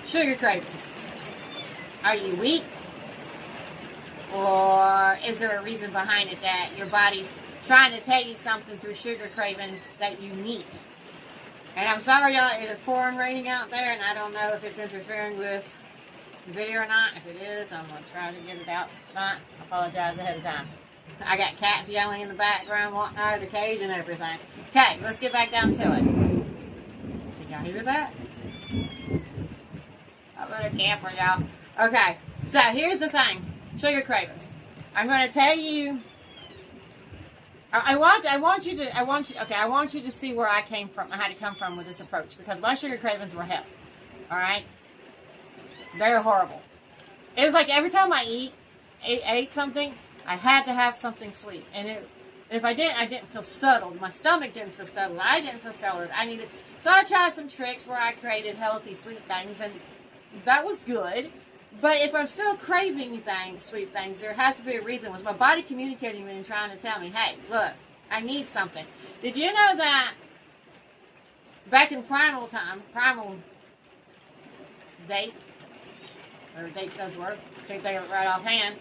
Sugar cravings. Are you weak? Or is there a reason behind it that your body's trying to tell you something through sugar cravings that you need? And I'm sorry, y'all, it is pouring raining out there, and I don't know if it's interfering with the video or not. If it is, I'm going to try to get it out. If not, I apologize ahead of time. I got cats yelling in the background, wanting out of the cage and everything. Okay, let's get back down to it. Can y'all hear that? I'm a camper, y'all. Okay, so here's the thing. Sugar cravings. I'm going to tell you. I want you to see where I came from. I had to come from with this approach because my sugar cravings were hell. All right, they're horrible. It was like every time I ate something, I had to have something sweet, and if I didn't feel settled. My stomach didn't feel settled. I didn't feel settled. So I tried some tricks where I created healthy sweet things, and that was good. But if I'm still craving sweet things, there has to be a reason. Was my body communicating with me and trying to tell me, hey, look, I need something? Did you know that back in primal date, or dates does work, can't think of it right offhand,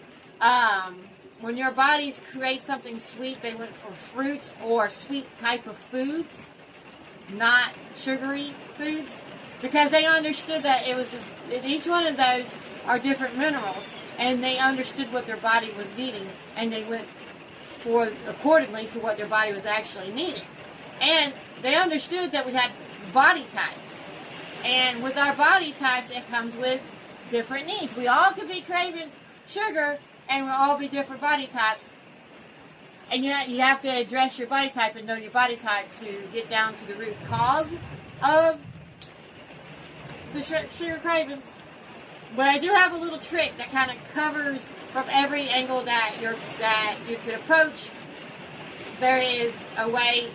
when your bodies create something sweet, they went for fruit or sweet type of foods, not sugary foods, because they understood that it was each one of those are different minerals, and they understood what their body was needing, and they went for accordingly to what their body was actually needing. And they understood that we had body types, and with our body types, it comes with different needs. We all could be craving sugar, and we'll all be different body types. And you have to address your body type and know your body type to get down to the root cause of the sugar cravings. But I do have a little trick that kind of covers from every angle that you could approach. There is a way,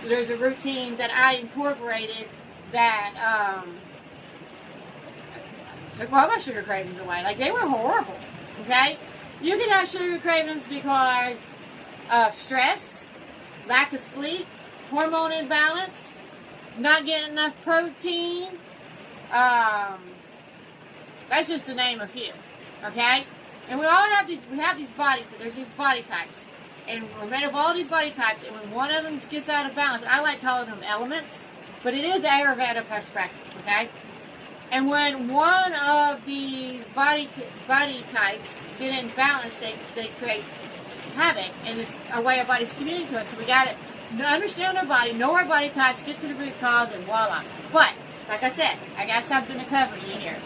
there's a routine that I incorporated that took all my sugar cravings away. Like, they were horrible, okay? You can have sugar cravings because of stress, lack of sleep, hormone imbalance, not getting enough protein. That's just to name a few, okay? And we all have these there's these body types. And we're made of all these body types, and when one of them gets out of balance, I like calling them elements, but it is Ayurveda perspective, okay? And when one of these body types get in balance, they create havoc, and it's a way our body's communicating to us. So we got to understand our body, know our body types, get to the root cause, and voila. But, like I said, I got something to cover you here.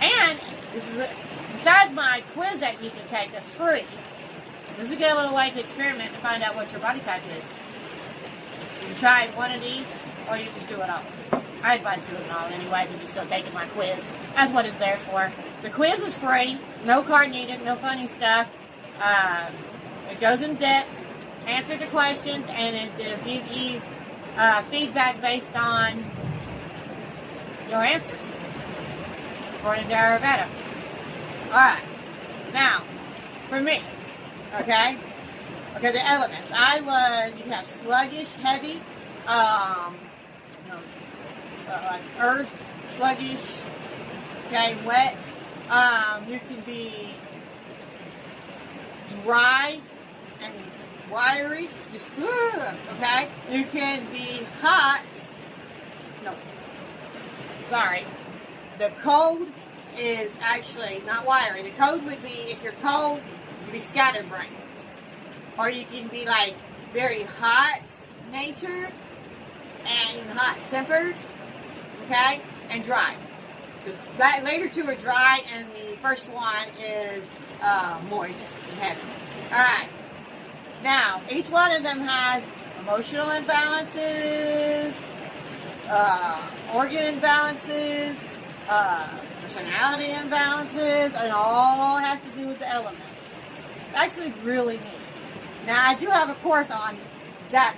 And this is besides my quiz that you can take that's free, this is a good little way to experiment to find out what your body type is. You can try one of these, or you just do it all. I advise doing it all anyways and just go taking my quiz. That's what it's there for. The quiz is free, no card needed, no funny stuff. It goes in depth, answer the questions, and it'll give you feedback based on your answers, according to Ayurveda. Alright, now, for me, okay, the elements. You can have sluggish, heavy, like earth, sluggish, okay, wet. You can be dry and wiry, just, okay. You can be hot, the cold is actually not wiry. The cold would be, if you're cold, you'd be scatterbrained. Or you can be like very hot natured and hot tempered, okay, and dry. The later two are dry, and the first one is moist and heavy. Alright, now each one of them has emotional imbalances, organ imbalances, personality imbalances, and all has to do with the elements. It's actually really neat. Now, I do have a course on that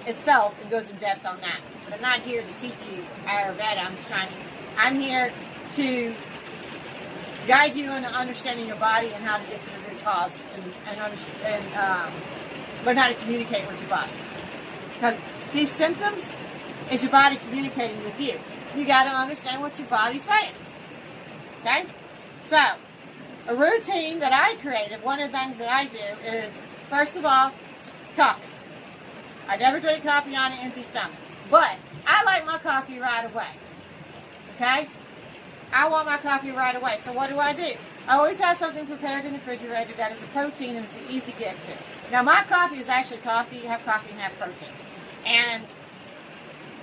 itself that goes in depth on that, but I'm not here to teach you Ayurveda. I'm here to guide you in understanding your body and how to get to the root cause and learn how to communicate with your body. Because these symptoms is your body communicating with you. you got to understand what your body's saying. Okay? So, a routine that I created, one of the things that I do is, first of all, coffee. I never drink coffee on an empty stomach. But I like my coffee right away. Okay? I want my coffee right away. So what do? I always have something prepared in the refrigerator that is a protein and it's an easy get to. Now my coffee is actually coffee, half coffee and half protein. And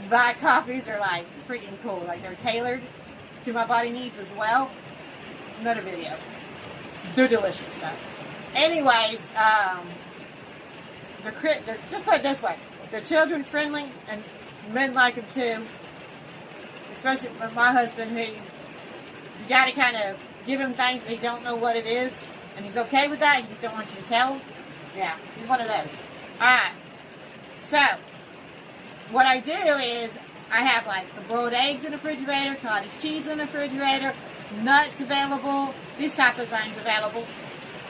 my coffees are like freaking cool. Like they're tailored to my body needs as well. Another video. They're delicious though. Anyways, they're just put it this way. They're children friendly and men like them too. Especially with my husband, who you got to kind of give him things that he don't know what it is, and he's okay with that. He just don't want you to tell him. Yeah, he's one of those. All right. So what I do is I have like some boiled eggs in the refrigerator, cottage cheese in the refrigerator, nuts available, these type of things available,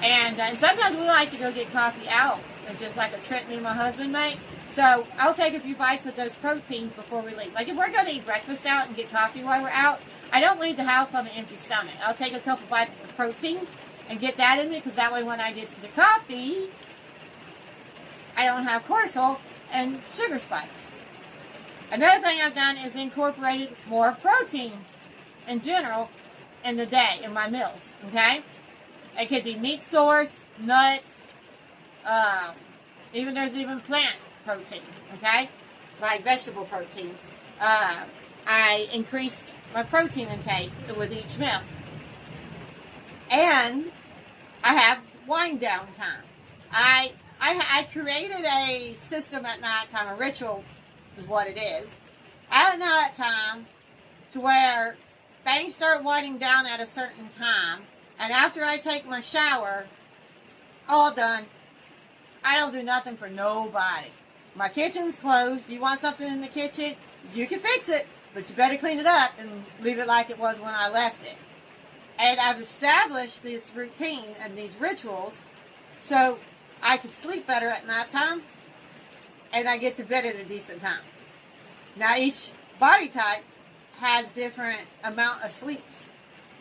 and sometimes we like to go get coffee out. It's just like a trip me and my husband make. So I'll take a few bites of those proteins before we leave. Like if we're going to eat breakfast out and get coffee while we're out, I don't leave the house on an empty stomach. I'll take a couple bites of the protein and get that in me, because that way when I get to the coffee, I don't have cortisol and sugar spikes. Another thing I've done is incorporated more protein in general in the day, in my meals, okay? It could be meat source, nuts, there's even plant protein, okay? Like vegetable proteins. I increased my protein intake with each meal. And I have wind down time. I created a system at nighttime, a ritual is what it is, at nighttime, to where things start winding down at a certain time, and after I take my shower, all done, I don't do nothing for nobody. My kitchen's closed. You want something in the kitchen? You can fix it, but you better clean it up and leave it like it was when I left it. And I've established this routine and these rituals so I can sleep better at nighttime and I get to bed at a decent time. Now each body type has different amount of sleeps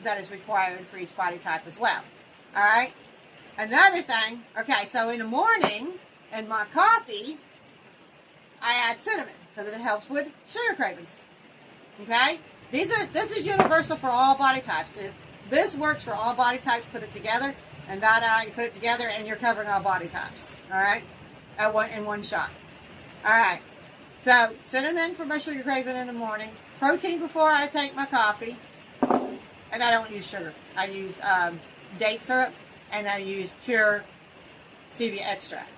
that is required for each body type as well. All right? Another thing, okay, so in the morning, in my coffee, I add cinnamon because it helps with sugar cravings. Okay? This is universal for all body types. If this works for all body types, put it together, and you put it together, and you're covering all body types. All right? In one shot. All right. So, cinnamon for my sugar craving in the morning. Protein before I take my coffee. And I don't use sugar. I use date syrup, and I use pure stevia extract.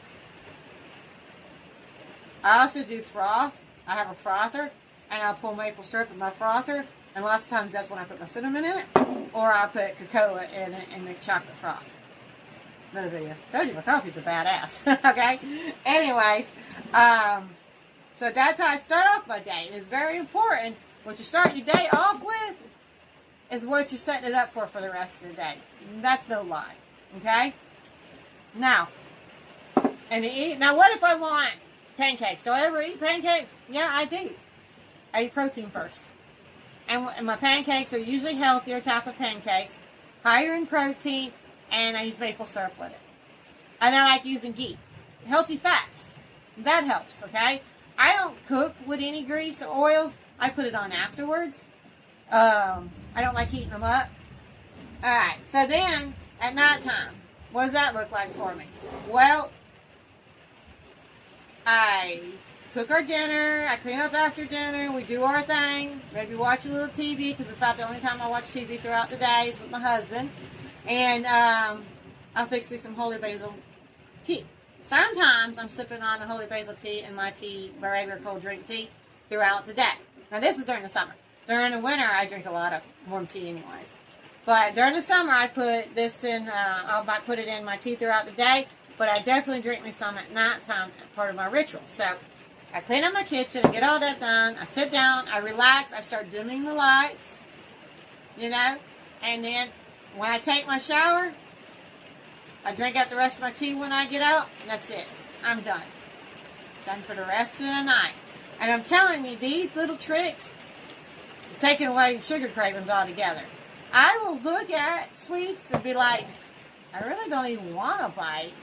I also do froth. I have a frother, and I'll pull maple syrup in my frother, and lots of times that's when I put my cinnamon in it, or I'll put cocoa in it and make chocolate froth. Another video. I told you my coffee's a badass. Okay? Anyways, so that's how I start off my day. It is very important. What you start your day off with is what you're setting it up for the rest of the day. That's no lie. Okay? Now, now what if I want pancakes? Do I ever eat pancakes? Yeah, I do. I eat protein first. And my pancakes are usually healthier type of pancakes, higher in protein, and I use maple syrup with it. And I like using ghee. Healthy fats. That helps, okay? I don't cook with any grease or oils. I put it on afterwards. I don't like heating them up. Alright, so then, at nighttime, what does that look like for me? Well, I cook our dinner, I clean up after dinner, we do our thing, maybe watch a little TV, because it's about the only time I watch TV throughout the day is with my husband, and I'll fix me some holy basil tea. Sometimes I'm sipping on a holy basil tea in my regular cold drink tea throughout the day. Now this is during the summer. During the winter, I drink a lot of warm tea anyways. But during the summer, I put this in, I might put it in my tea throughout the day, but I definitely drink me some at nighttime, part of my ritual. So I clean up my kitchen, I get all that done, I sit down, I relax, I start dimming the lights, you know, and then when I take my shower, I drink out the rest of my tea when I get out, and that's it. I'm done. Done for the rest of the night. And I'm telling you, these little tricks It's taking away sugar cravings altogether. I will look at sweets and be like, I really don't even want to bite.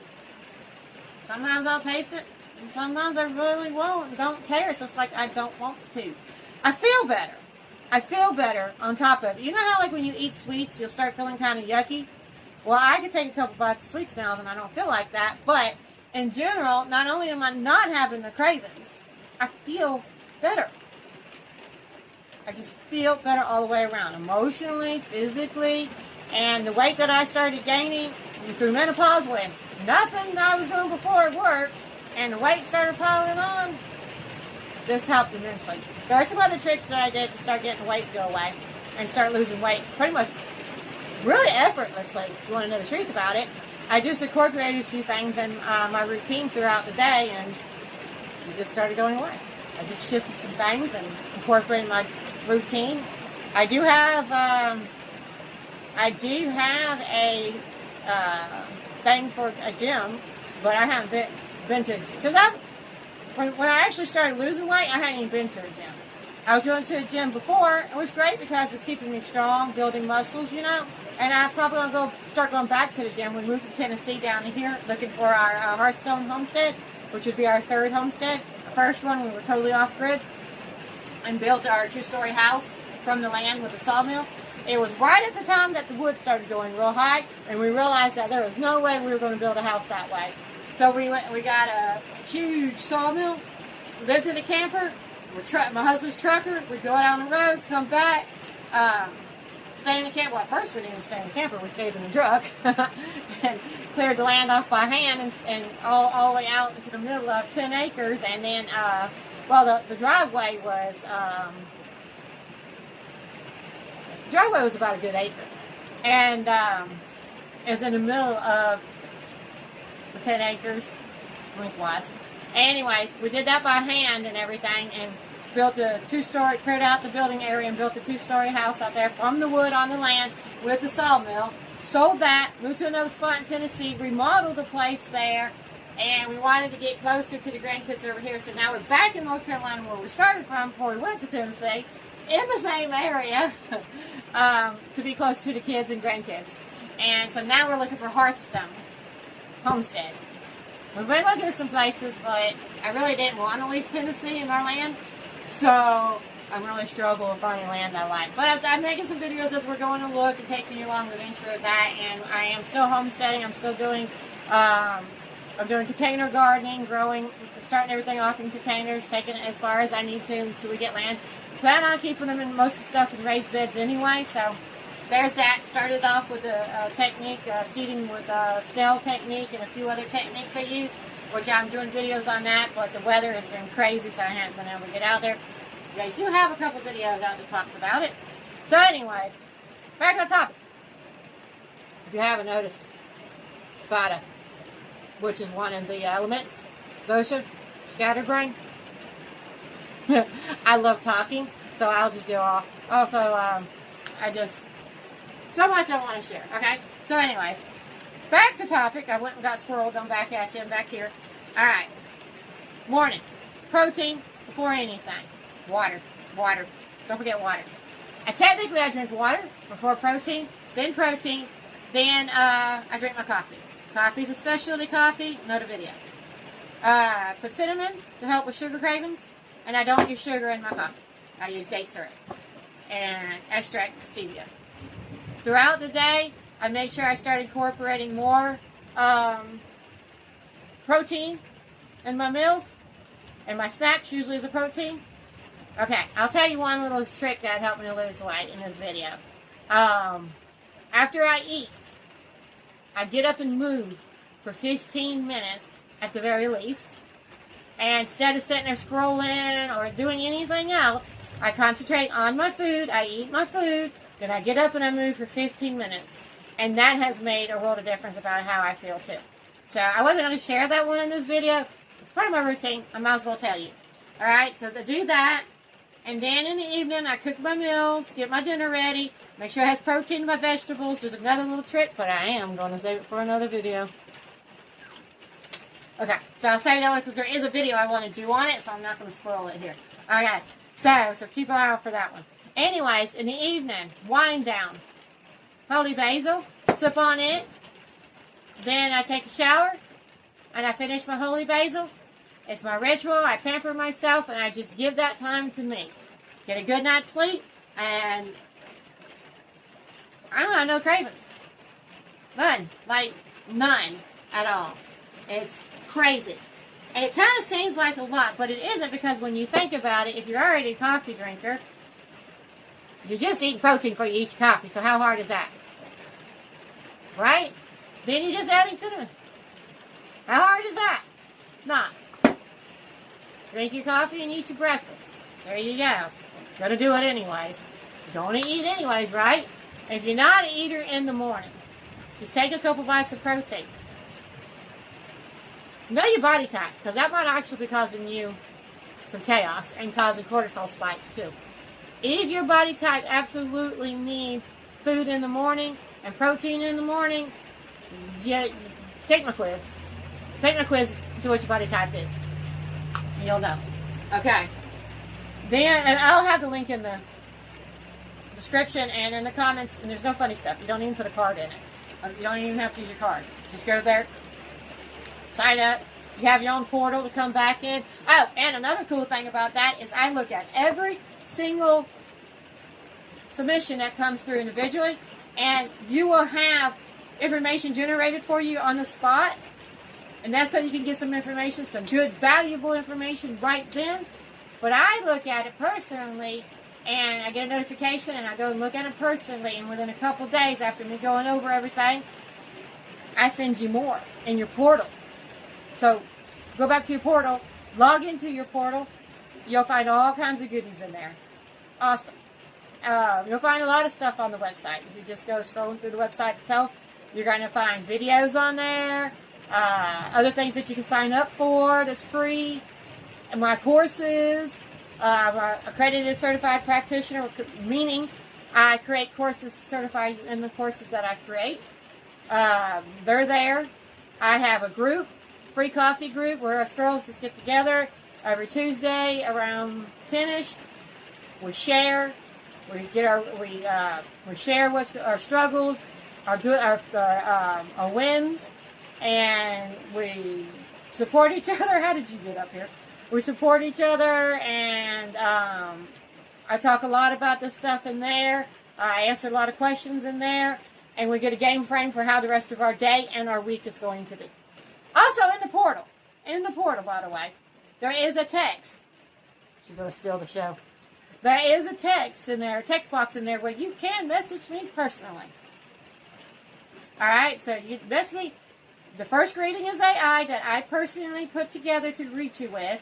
Sometimes I'll taste it, and sometimes I really won't and don't care. So it's like I don't want to. I feel better. I feel better on top of it. You know how like when you eat sweets, you'll start feeling kind of yucky? Well, I can take a couple bites of sweets now and I don't feel like that. But in general, not only am I not having the cravings, I feel better. I just feel better all the way around, emotionally, physically, and the weight that I started gaining through menopause when nothing I was doing before worked, and the weight started piling on, this helped immensely. There are some other tricks that I did to start getting the weight to go away and start losing weight pretty much really effortlessly, if you want to know the truth about it. I just incorporated a few things in my routine throughout the day, and it just started going away. I just shifted some things and incorporated my routine. I do have a thing for a gym, but I haven't been to a gym. So when I actually started losing weight, I hadn't even been to a gym. I was going to a gym before. It was great because it's keeping me strong, building muscles, you know. And I probably want to start going back to the gym. We moved from Tennessee down to here, looking for our Hearthstone homestead, which would be our third homestead. The first one, we were totally off-grid and built our 2-story house from the land with a sawmill. It was right at the time that the wood started going real high, and we realized that there was no way we were going to build a house that way. So we got a huge sawmill, lived in a camper. My husband's trucker. We'd go out on the road, come back, stay in the camper. Well, at first we didn't even stay in the camper. We stayed in the truck and cleared the land off by hand and all the way out into the middle of 10 acres. And then, the driveway was about a good acre. And it was in the middle of the 10 acres lengthwise. Anyways, we did that by hand and everything, and built a 2-story, cleared out the building area and built a 2-story house out there from the wood on the land with the sawmill. Sold that, moved to another spot in Tennessee, remodeled the place there, and we wanted to get closer to the grandkids over here. So now we're back in North Carolina where we started from before we went to Tennessee, in the same area, to be close to the kids and grandkids. And so now we're looking for Hearthstone homestead. We've been looking at some places, but I really didn't want to leave Tennessee and our land, so I'm really struggling with finding land I like. But I'm making some videos as we're going to look and taking you along the venture of that, and I am still homesteading. I'm still doing, I'm doing container gardening, growing, starting everything off in containers, taking it as far as I need to until we get land. Plan on keeping them in most of the stuff in raised beds anyway, so there's that. Started off with a technique, seeding with a snail technique and a few other techniques I use, which I'm doing videos on that, but the weather has been crazy, so I haven't been able to get out there. But I do have a couple videos out to talk about it. So anyways, back on topic. If you haven't noticed, Vata, which is one of the elements, dosha, scatterbrain. I love talking, so I'll just go off. Also, so much I want to share, okay? So anyways, back to topic. I went and got squirreled. I'm back at you. I'm back here. All right. Morning. Protein before anything. Water. Water. Don't forget water. Technically, I drink water before protein, then I drink my coffee. Coffee's a specialty coffee, not a video. Put cinnamon to help with sugar cravings, and I don't use sugar in my coffee. I use date syrup and extract stevia. Throughout the day, I made sure I started incorporating more protein in my meals, and my snacks usually is a protein. Okay, I'll tell you one little trick that helped me to lose weight in this video. After I eat, I get up and move for 15 minutes at the very least. And instead of sitting there scrolling or doing anything else, I concentrate on my food, I eat my food, then I get up and I move for 15 minutes. And that has made a world of difference about how I feel too. So I wasn't going to share that one in this video. It's part of my routine. I might as well tell you. Alright, so to do that. And then in the evening, I cook my meals, get my dinner ready, make sure it has protein in my vegetables. There's another little trick, but I am going to save it for another video. Okay, so I'll save that one because there is a video I want to do on it, so I'm not going to spoil it here. Okay, so keep an eye out for that one. Anyways, in the evening, wind down. Holy basil, sip on it. Then I take a shower, and I finish my holy basil. It's my ritual. I pamper myself, and I just give that time to me. Get a good night's sleep, and I don't have no cravings. None. Like, none at all. It's crazy. And it kind of seems like a lot, but it isn't, because when you think about it, if you're already a coffee drinker, you're just eating protein for you each coffee. So how hard is that? Right? Then you're just adding cinnamon. How hard is that? It's not. Drink your coffee and eat your breakfast. There you go. You're going to do it anyways. You're going to eat anyways, right? If you're not an eater in the morning, just take a couple bites of protein. Know your body type, because that might actually be causing you some chaos and causing cortisol spikes too. If your body type absolutely needs food in the morning and protein in the morning, take my quiz. Take my quiz and see what your body type is. You'll know. Okay. Then, and I'll have the link in the description and in the comments, and there's no funny stuff. You don't even put a card in it. You don't even have to use your card. Just go there, sign up. You have your own portal to come back in. Oh, and another cool thing about that is I look at every single submission that comes through individually, and you will have information generated for you on the spot. And that's so you can get some information, some good, valuable information right then. But I look at it personally, and I get a notification, and I go and look at it personally, and within a couple days after me going over everything, I send you more in your portal. So go back to your portal, log into your portal. You'll find all kinds of goodies in there. Awesome. You'll find a lot of stuff on the website. If you just go scrolling through the website itself, you're going to find videos on there, other things that you can sign up for that's free, and my courses. I'm an accredited certified practitioner, meaning I create courses to certify you in the courses that I create. They're there. I have a group, free coffee group, where us girls just get together every Tuesday around 10ish. We share. We share what's our struggles, our wins, and we support each other. How did you get up here? We support each other, and I talk a lot about this stuff in there. I answer a lot of questions in there, and we get a game frame for how the rest of our day and our week is going to be. Also in the portal, by the way, there is a text. She's going to steal the show. There is a text in there, a text box in there where you can message me personally. All right, so you message me. The first greeting is AI that I personally put together to greet you with,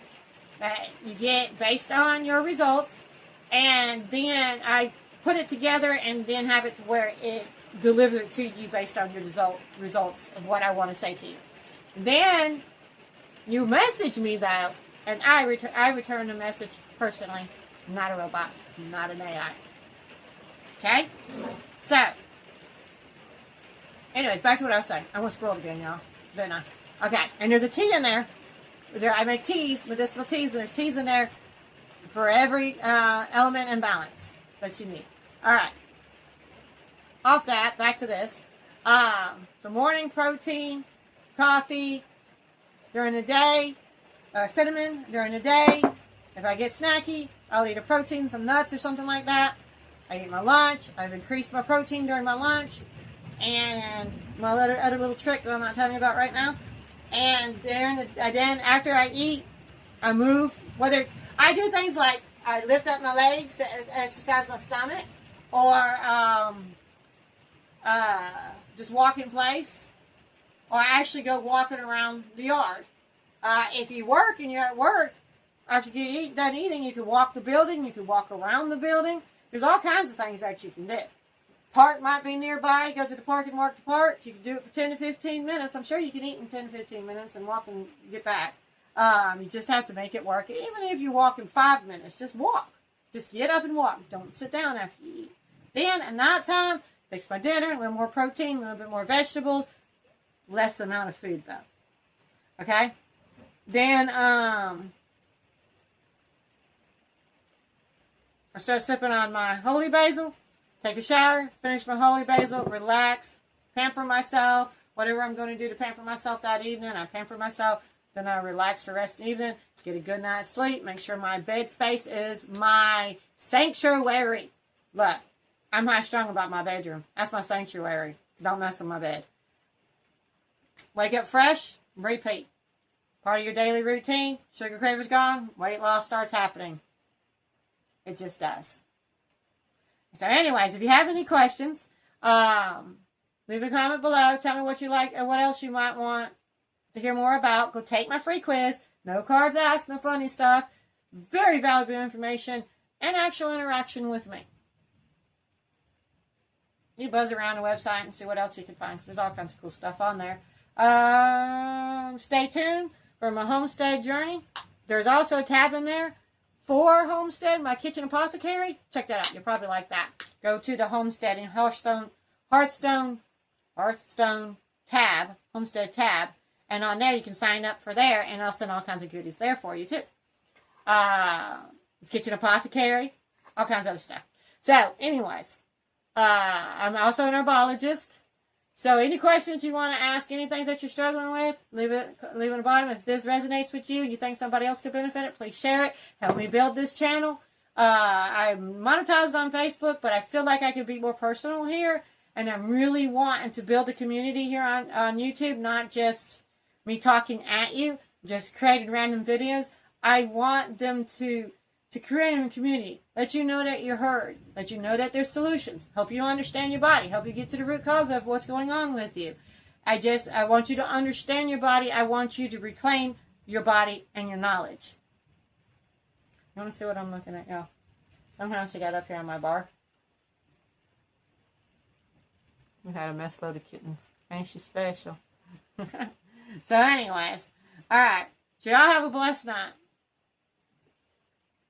that you get based on your results, and then I put it together and then have it to where it delivers it to you based on your results of what I want to say to you. Then you message me though, and I return the message personally. Not a robot, not an AI. Okay? So, anyways, back to what I was saying. I want to scroll again, y'all. Didn't I? Okay, and there's a tea in there. I make teas, medicinal teas, and there's teas in there for every element and balance that you need. Alright. Off that, back to this. So morning protein, coffee during the day, cinnamon during the day. If I get snacky, I'll eat a protein, some nuts or something like that. I eat my lunch. I've increased my protein during my lunch. And my other little trick that I'm not telling you about right now. And then after I eat, I move. Whether I do things like I lift up my legs to exercise my stomach, or just walk in place, or I actually go walking around the yard. If you work and you're at work, after you get done eating, you can walk the building, you can walk around the building. There's all kinds of things that you can do. Park might be nearby. Go to the park and walk the park. You can do it for 10 to 15 minutes. I'm sure you can eat in 10 to 15 minutes and walk and get back. You just have to make it work. Even if you walk in 5 minutes, just walk. Just get up and walk. Don't sit down after you eat. Then at night time, fix my dinner. A little more protein, a little bit more vegetables. Less amount of food though. Okay? Then, I start sipping on my holy basil, take a shower, finish my holy basil, relax, pamper myself, whatever I'm going to do to pamper myself that evening, I pamper myself, then I relax the rest of the evening, get a good night's sleep, make sure my bed space is my sanctuary. Look, I'm high strung about my bedroom. That's my sanctuary. Don't mess with my bed. Wake up fresh, repeat. Part of your daily routine, sugar cravings gone, weight loss starts happening. It just does. So anyways, if you have any questions, leave a comment below. Tell me what you like and what else you might want to hear more about. Go take my free quiz. No cards asked, no funny stuff. Very valuable information and actual interaction with me. You buzz around the website and see what else you can find. There's all kinds of cool stuff on there. Stay tuned for my homestead journey. There's also a tab in there for homestead, my kitchen apothecary. Check that out. You'll probably like that. Go to the homestead and Hearthstone tab, homestead tab, and on there you can sign up for there, and I'll send all kinds of goodies there for you too. Kitchen apothecary, all kinds of other stuff. So, anyways, I'm also an herbologist. So any questions you want to ask, any things that you're struggling with, leave it in the bottom. If this resonates with you and you think somebody else could benefit it, please share it. Help me build this channel. I'm monetized on Facebook, but I feel like I could be more personal here. And I'm really wanting to build a community here on YouTube, not just me talking at you, just creating random videos. I want them to create a community. Let you know that you're heard. Let you know that there's solutions. Help you understand your body. Help you get to the root cause of what's going on with you. I want you to understand your body. I want you to reclaim your body and your knowledge. You want to see what I'm looking at, y'all? Somehow she got up here on my bar. We had a mess load of kittens. Ain't she special? So anyways, all right. So y'all have a blessed night.